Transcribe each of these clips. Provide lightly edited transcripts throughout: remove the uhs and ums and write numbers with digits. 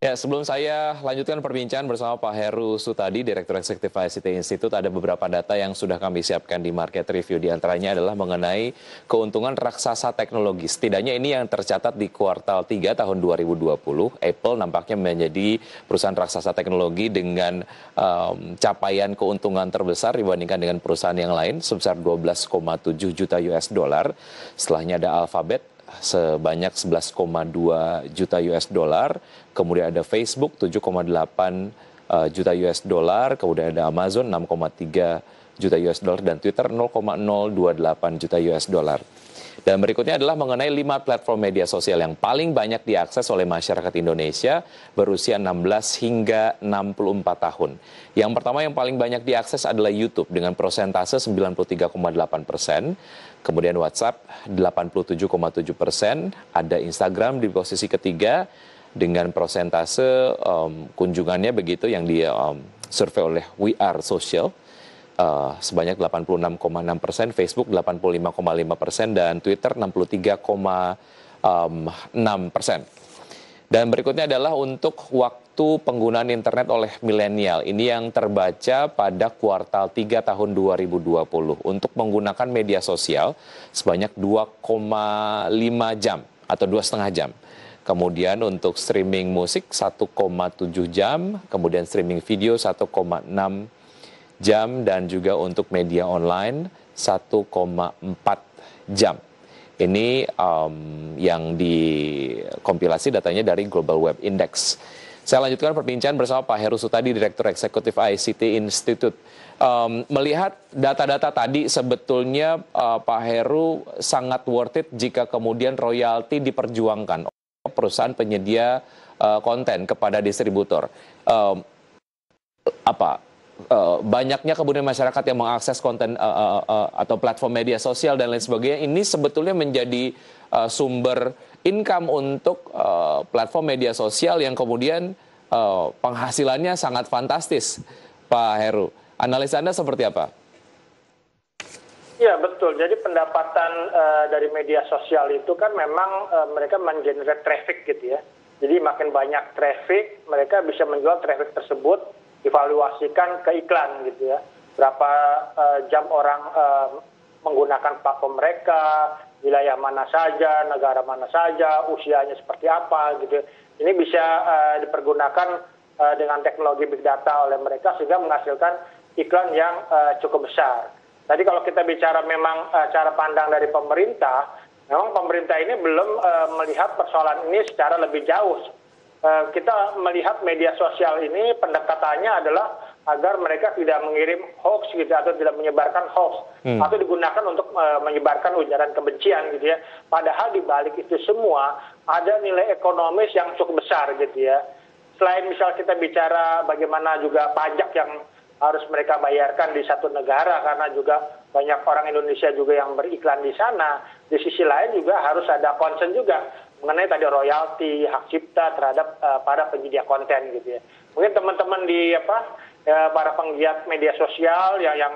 Ya, sebelum saya lanjutkan perbincangan bersama Pak Heru Sutadi, Direktur Eksekutif ICT Institute, ada beberapa data yang sudah kami siapkan di Market Review. Di antaranya adalah mengenai keuntungan raksasa teknologi. Setidaknya ini yang tercatat di kuartal 3 tahun 2020. Apple nampaknya menjadi perusahaan raksasa teknologi dengan capaian keuntungan terbesar dibandingkan dengan perusahaan yang lain sebesar 12,7 juta US dollar. Setelahnya ada Alphabet sebanyak 11,2 juta US dollar, kemudian ada Facebook 7,8 juta US dollar, kemudian ada Amazon 6,3 juta US dollar dan Twitter 0,028 juta US dollar. Dan berikutnya adalah mengenai 5 platform media sosial yang paling banyak diakses oleh masyarakat Indonesia berusia 16 hingga 64 tahun. Yang pertama yang paling banyak diakses adalah YouTube dengan persentase 93,8%. Kemudian WhatsApp 87,7%. Ada Instagram di posisi ketiga dengan persentase kunjungannya begitu yang survei oleh We Are Social. Sebanyak 86,6%, Facebook 85,5%, dan Twitter 63,6%. Dan berikutnya adalah untuk waktu penggunaan internet oleh milenial. Ini yang terbaca pada kuartal 3 tahun 2020. Untuk menggunakan media sosial sebanyak 2,5 jam atau 2,5 jam. Kemudian untuk streaming musik 1,7 jam, kemudian streaming video 1,6 jam, dan juga untuk media online 1,4 jam. Ini yang dikompilasi datanya dari Global Web Index. Saya lanjutkan perbincangan bersama Pak Heru Sutadi, Direktur Eksekutif ICT Institute. Melihat data-data tadi, sebetulnya Pak Heru sangat worth it jika kemudian royalti diperjuangkan oleh perusahaan penyedia konten kepada distributor. Banyaknya kemudian masyarakat yang mengakses konten atau platform media sosial dan lain sebagainya, ini sebetulnya menjadi sumber income untuk platform media sosial yang kemudian penghasilannya sangat fantastis. Pak Heru, analisa Anda seperti apa? Ya betul, jadi pendapatan dari media sosial itu kan memang mereka mengenerate traffic gitu ya. Jadi makin banyak traffic, mereka bisa menjual traffic tersebut, evaluasikan ke iklan gitu ya. Berapa jam orang menggunakan platform mereka, wilayah mana saja, negara mana saja, usianya seperti apa gitu. Ini bisa dipergunakan dengan teknologi big data oleh mereka sehingga menghasilkan iklan yang cukup besar. Tadi kalau kita bicara memang cara pandang dari pemerintah, memang pemerintah ini belum melihat persoalan ini secara lebih jauh. Kita melihat media sosial ini pendekatannya adalah agar mereka tidak mengirim hoax gitu atau tidak menyebarkan hoax atau digunakan untuk menyebarkan ujaran kebencian gitu ya. Padahal di balik itu semua ada nilai ekonomis yang cukup besar gitu ya. Selain misal kita bicara bagaimana juga pajak yang harus mereka bayarkan di satu negara karena juga banyak orang Indonesia juga yang beriklan di sana. Di sisi lain juga harus ada concern juga mengenai tadi royalti, hak cipta terhadap para penyedia konten gitu ya. Mungkin teman-teman di para penggiat media sosial yang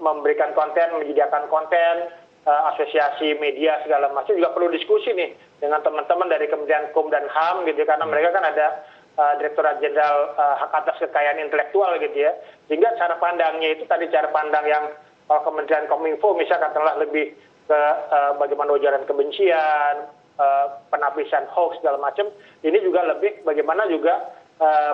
memberikan konten, menyediakan konten, asosiasi media segala macam juga perlu diskusi nih dengan teman-teman dari Kementerian Hukum dan HAM gitu karena mereka kan ada Direktorat Jenderal Hak Atas Kekayaan Intelektual gitu ya. Sehingga cara pandangnya itu tadi cara pandang yang kalau Kementerian Kominfo misalnya katakanlah lebih ke bagaimana ujaran kebencian, penapisan hoax segala macam, ini juga lebih bagaimana juga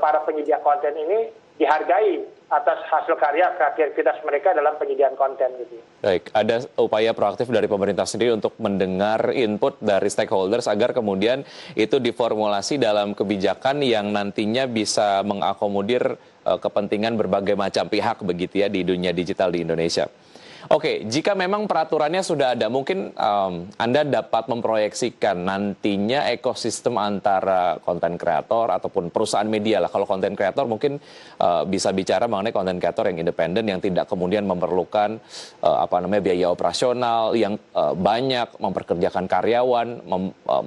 para penyedia konten ini dihargai atas hasil karya kreativitas mereka dalam penyediaan konten gitu. Baik, ada upaya proaktif dari pemerintah sendiri untuk mendengar input dari stakeholders agar kemudian itu diformulasi dalam kebijakan yang nantinya bisa mengakomodir kepentingan berbagai macam pihak begitu ya di dunia digital di Indonesia. Oke, jika memang peraturannya sudah ada, mungkin Anda dapat memproyeksikan nantinya ekosistem antara konten kreator ataupun perusahaan media lah. Kalau konten kreator mungkin bisa bicara mengenai konten kreator yang independen, yang tidak kemudian memerlukan biaya operasional yang banyak, memperkerjakan karyawan,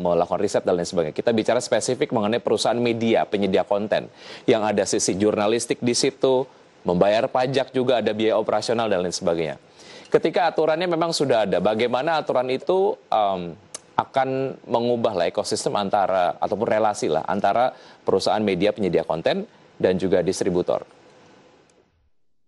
melakukan riset dan lain sebagainya. Kita bicara spesifik mengenai perusahaan media, penyedia konten, yang ada sisi jurnalistik di situ, membayar pajak juga, ada biaya operasional dan lain sebagainya. Ketika aturannya memang sudah ada, bagaimana aturan itu akan mengubah lah ekosistem antara ataupun relasi lah antara perusahaan media penyedia konten dan juga distributor?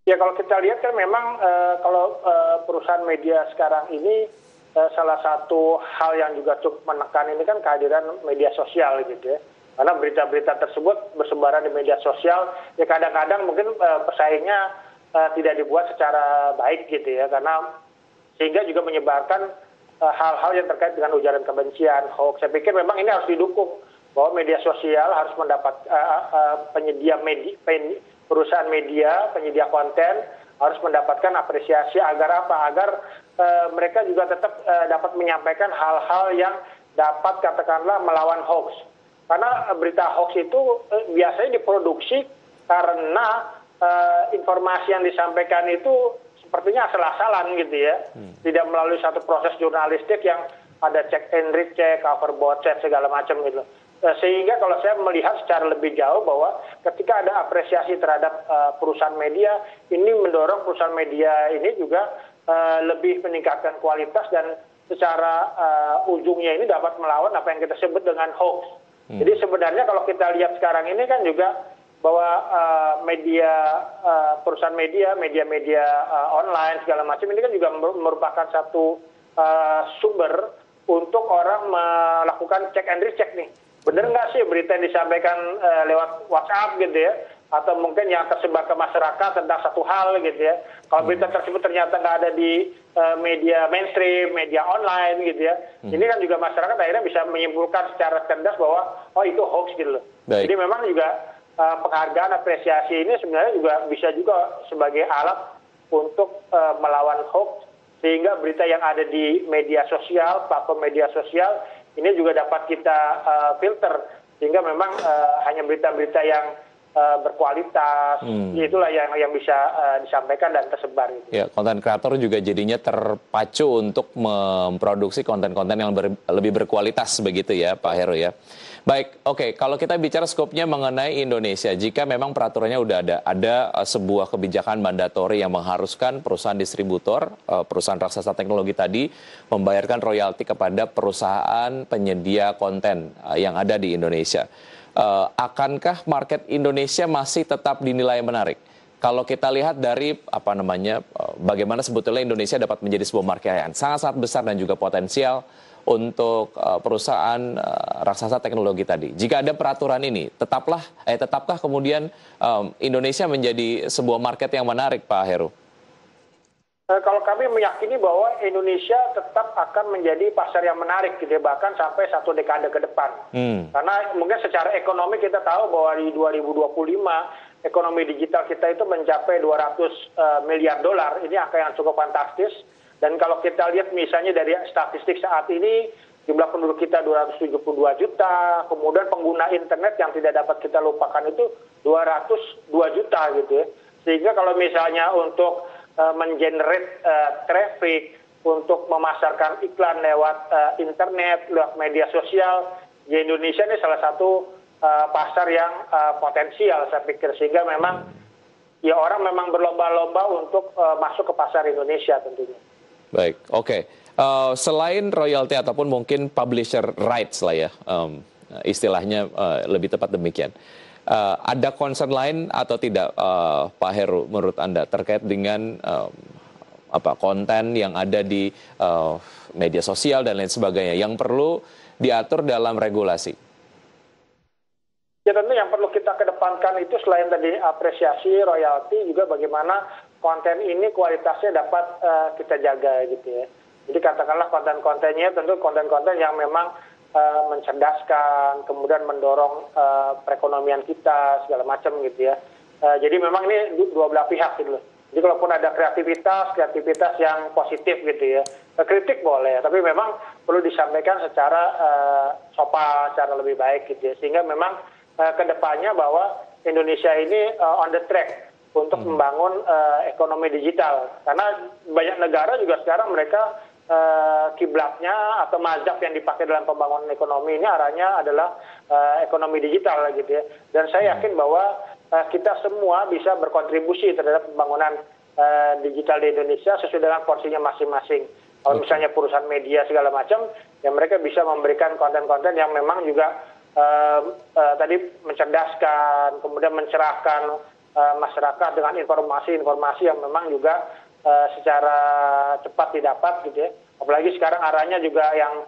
Ya kalau kita lihat kan memang kalau perusahaan media sekarang ini salah satu hal yang juga cukup menekan ini kan kehadiran media sosial gitu ya. Karena berita-berita tersebut bersebaran di media sosial, ya kadang-kadang mungkin pesaingnya tidak dibuat secara baik gitu ya, karena sehingga juga menyebarkan hal-hal yang terkait dengan ujaran kebencian, hoax. Saya pikir memang ini harus didukung bahwa media sosial harus mendapat penyedia media, perusahaan media, penyedia konten harus mendapatkan apresiasi agar apa? Agar mereka juga tetap dapat menyampaikan hal-hal yang dapat katakanlah melawan hoax. Karena berita hoax itu biasanya diproduksi karena informasi yang disampaikan itu sepertinya asal-asalan gitu ya. Tidak melalui satu proses jurnalistik yang ada check and recheck, cover bocet, segala macam gitu. Sehingga kalau saya melihat secara lebih jauh bahwa ketika ada apresiasi terhadap perusahaan media, ini mendorong perusahaan media ini juga lebih meningkatkan kualitas dan secara ujungnya ini dapat melawan apa yang kita sebut dengan hoax. Jadi sebenarnya kalau kita lihat sekarang ini kan juga bahwa media perusahaan media online segala macam ini kan juga merupakan satu sumber untuk orang melakukan check and recheck nih. Benar nggak sih berita yang disampaikan lewat WhatsApp gitu ya, atau mungkin yang tersebar ke masyarakat tentang satu hal gitu ya. Kalau berita tersebut ternyata nggak ada di media mainstream, media online gitu ya, ini kan juga masyarakat akhirnya bisa menyimpulkan secara cerdas bahwa oh itu hoax gitu loh. Jadi memang juga penghargaan apresiasi ini sebenarnya juga bisa juga sebagai alat untuk melawan hoax, sehingga berita yang ada di media sosial, platform media sosial ini juga dapat kita filter, sehingga memang hanya berita-berita yang berkualitas, itulah yang bisa disampaikan dan tersebar. Gitu. Ya, konten kreator juga jadinya terpacu untuk memproduksi konten-konten yang lebih berkualitas begitu ya Pak Heru ya. Baik, oke. Kalau kita bicara skopnya mengenai Indonesia, jika memang peraturannya udah ada sebuah kebijakan mandatori yang mengharuskan perusahaan distributor, perusahaan raksasa teknologi tadi, membayarkan royalti kepada perusahaan penyedia konten yang ada di Indonesia. Akankah market Indonesia masih tetap dinilai menarik? Kalau kita lihat dari bagaimana sebetulnya Indonesia dapat menjadi sebuah market yang sangat-sangat besar dan juga potensial untuk perusahaan raksasa teknologi tadi. Jika ada peraturan ini, tetapkah kemudian Indonesia menjadi sebuah market yang menarik, Pak Heru? Kalau kami meyakini bahwa Indonesia tetap akan menjadi pasar yang menarik, gitu ya, bahkan sampai 1 dekade ke depan. Karena mungkin secara ekonomi kita tahu bahwa di 2025 ekonomi digital kita itu mencapai 200 miliar dolar. Ini angka yang cukup fantastis. Dan kalau kita lihat misalnya dari statistik saat ini, jumlah penduduk kita 272 juta, kemudian pengguna internet yang tidak dapat kita lupakan itu 202 juta gitu ya. Sehingga kalau misalnya untuk mengenerate traffic, untuk memasarkan iklan lewat internet, lewat media sosial, di Indonesia ini salah satu pasar yang potensial saya pikir. Sehingga memang ya orang memang berlomba-lomba untuk masuk ke pasar Indonesia tentunya. Baik, oke. Selain royalti ataupun mungkin publisher rights lah ya, istilahnya lebih tepat demikian. Ada concern lain atau tidak, Pak Heru, menurut Anda terkait dengan konten yang ada di media sosial dan lain sebagainya yang perlu diatur dalam regulasi? Ya tentu yang perlu kita kedepankan itu selain tadi apresiasi, royalti, juga bagaimana konten ini kualitasnya dapat kita jaga gitu ya. Jadi katakanlah konten-kontennya tentu konten-konten yang memang mencerdaskan, kemudian mendorong perekonomian kita segala macam gitu ya. Jadi memang ini dua belah pihak gitu loh. Jadi kalaupun ada kreativitas yang positif gitu ya, kritik boleh, tapi memang perlu disampaikan secara sopan, secara lebih baik gitu ya. Sehingga memang kedepannya bahwa Indonesia ini on the track untuk membangun ekonomi digital. Karena banyak negara juga sekarang mereka kiblatnya atau mazhab yang dipakai dalam pembangunan ekonomi ini arahnya adalah ekonomi digital gitu ya. Dan saya yakin bahwa kita semua bisa berkontribusi terhadap pembangunan digital di Indonesia sesuai dengan porsinya masing-masing. Kalau misalnya perusahaan media segala macam, ya mereka bisa memberikan konten-konten yang memang juga tadi mencerdaskan, kemudian mencerahkan masyarakat dengan informasi-informasi yang memang juga secara cepat didapat gitu ya. Apalagi sekarang arahnya juga yang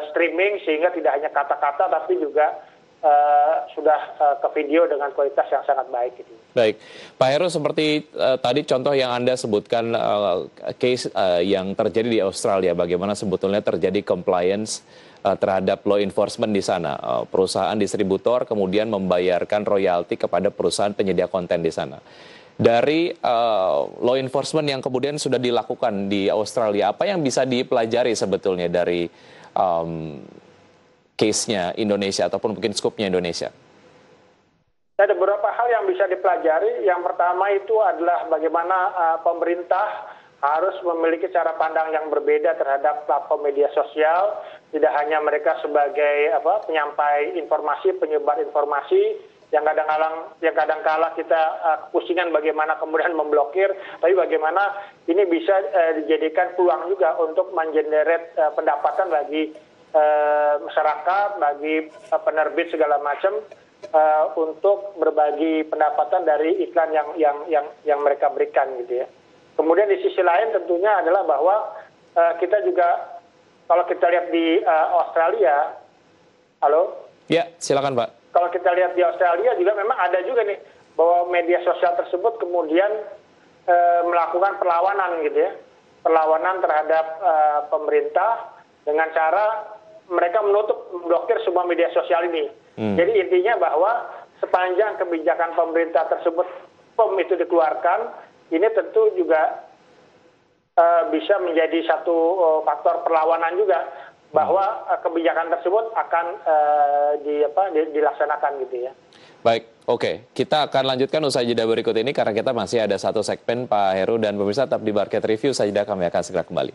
streaming, sehingga tidak hanya kata-kata tapi juga sudah ke video dengan kualitas yang sangat baik gitu. Baik, Pak Heru, seperti tadi contoh yang Anda sebutkan case yang terjadi di Australia, bagaimana sebetulnya terjadi compliance terhadap law enforcement di sana. Perusahaan distributor kemudian membayarkan royalti kepada perusahaan penyedia konten di sana. Dari law enforcement yang kemudian sudah dilakukan di Australia, apa yang bisa dipelajari sebetulnya dari case-nya Indonesia ataupun mungkin skupnya Indonesia? Ada beberapa hal yang bisa dipelajari. Yang pertama itu adalah bagaimana pemerintah harus memiliki cara pandang yang berbeda terhadap platform media sosial. Tidak hanya mereka sebagai penyampai informasi, penyebar informasi, yang kadang-kala kita kepusingan bagaimana kemudian memblokir, tapi bagaimana ini bisa dijadikan peluang juga untuk mengenerate pendapatan bagi masyarakat, bagi penerbit segala macam, untuk berbagi pendapatan dari iklan yang mereka berikan gitu ya. Kemudian di sisi lain tentunya adalah bahwa kita juga, kalau kita lihat di Australia, halo? Ya, silakan Pak. Kalau kita lihat di Australia juga memang ada juga nih bahwa media sosial tersebut kemudian melakukan perlawanan gitu ya, perlawanan terhadap pemerintah dengan cara mereka memblokir semua media sosial ini. Jadi intinya bahwa sepanjang kebijakan pemerintah tersebut itu dikeluarkan, ini tentu juga bisa menjadi satu faktor perlawanan juga bahwa kebijakan tersebut akan dilaksanakan gitu ya. Baik, oke. Kita akan lanjutkan usai jeda berikut ini karena kita masih ada satu segmen Pak Heru, dan pemirsa tetap di Market Review saja, kami akan segera kembali.